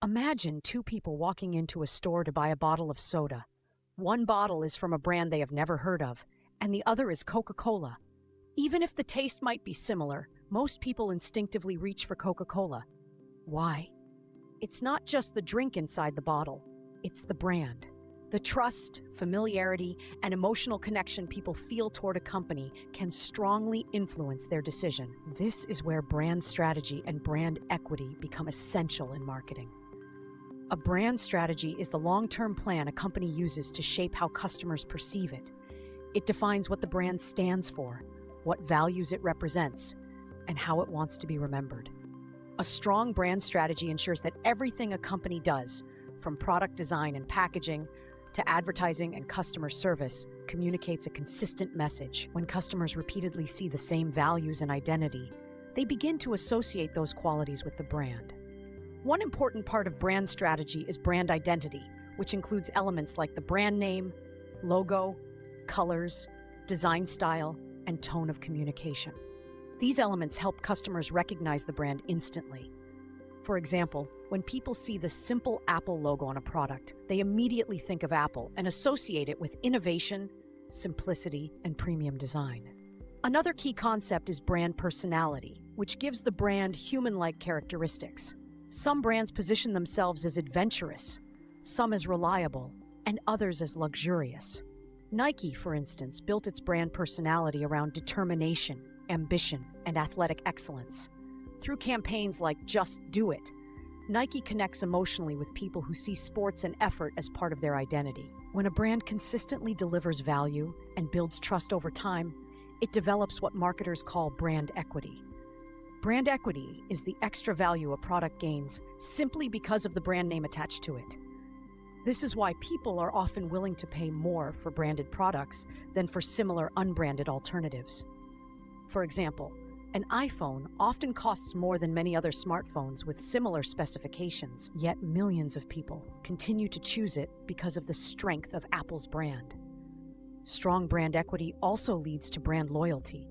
Imagine two people walking into a store to buy a bottle of soda. One bottle is from a brand they have never heard of, and the other is Coca-Cola. Even if the taste might be similar, most people instinctively reach for Coca-Cola. Why? It's not just the drink inside the bottle, it's the brand. The trust, familiarity, and emotional connection people feel toward a company can strongly influence their decision. This is where brand strategy and brand equity become essential in marketing. A brand strategy is the long-term plan a company uses to shape how customers perceive it. It defines what the brand stands for, what values it represents, and how it wants to be remembered. A strong brand strategy ensures that everything a company does, from product design and packaging to advertising and customer service, communicates a consistent message. When customers repeatedly see the same values and identity, they begin to associate those qualities with the brand. One important part of brand strategy is brand identity, which includes elements like the brand name, logo, colors, design style, and tone of communication. These elements help customers recognize the brand instantly. For example, when people see the simple Apple logo on a product, they immediately think of Apple and associate it with innovation, simplicity, and premium design. Another key concept is brand personality, which gives the brand human-like characteristics. Some brands position themselves as adventurous, some as reliable, and others as luxurious. Nike, for instance, built its brand personality around determination, ambition, and athletic excellence. Through campaigns like Just Do It, Nike connects emotionally with people who see sports and effort as part of their identity. When a brand consistently delivers value and builds trust over time, it develops what marketers call brand equity. Brand equity is the extra value a product gains simply because of the brand name attached to it. This is why people are often willing to pay more for branded products than for similar unbranded alternatives. For example, an iPhone often costs more than many other smartphones with similar specifications, yet millions of people continue to choose it because of the strength of Apple's brand. Strong brand equity also leads to brand loyalty,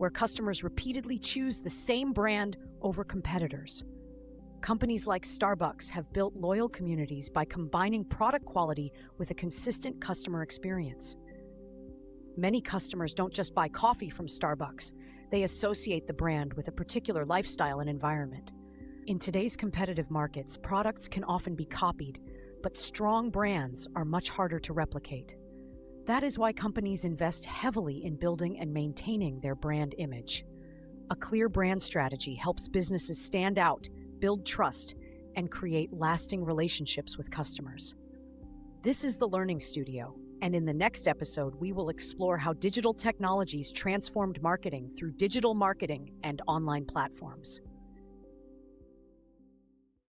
where customers repeatedly choose the same brand over competitors. Companies like Starbucks have built loyal communities by combining product quality with a consistent customer experience. Many customers don't just buy coffee from Starbucks, they associate the brand with a particular lifestyle and environment. In today's competitive markets, products can often be copied, but strong brands are much harder to replicate. That is why companies invest heavily in building and maintaining their brand image. A clear brand strategy helps businesses stand out, build trust, and create lasting relationships with customers. This is the Learning Studio, and in the next episode, we will explore how digital technologies transformed marketing through digital marketing and online platforms.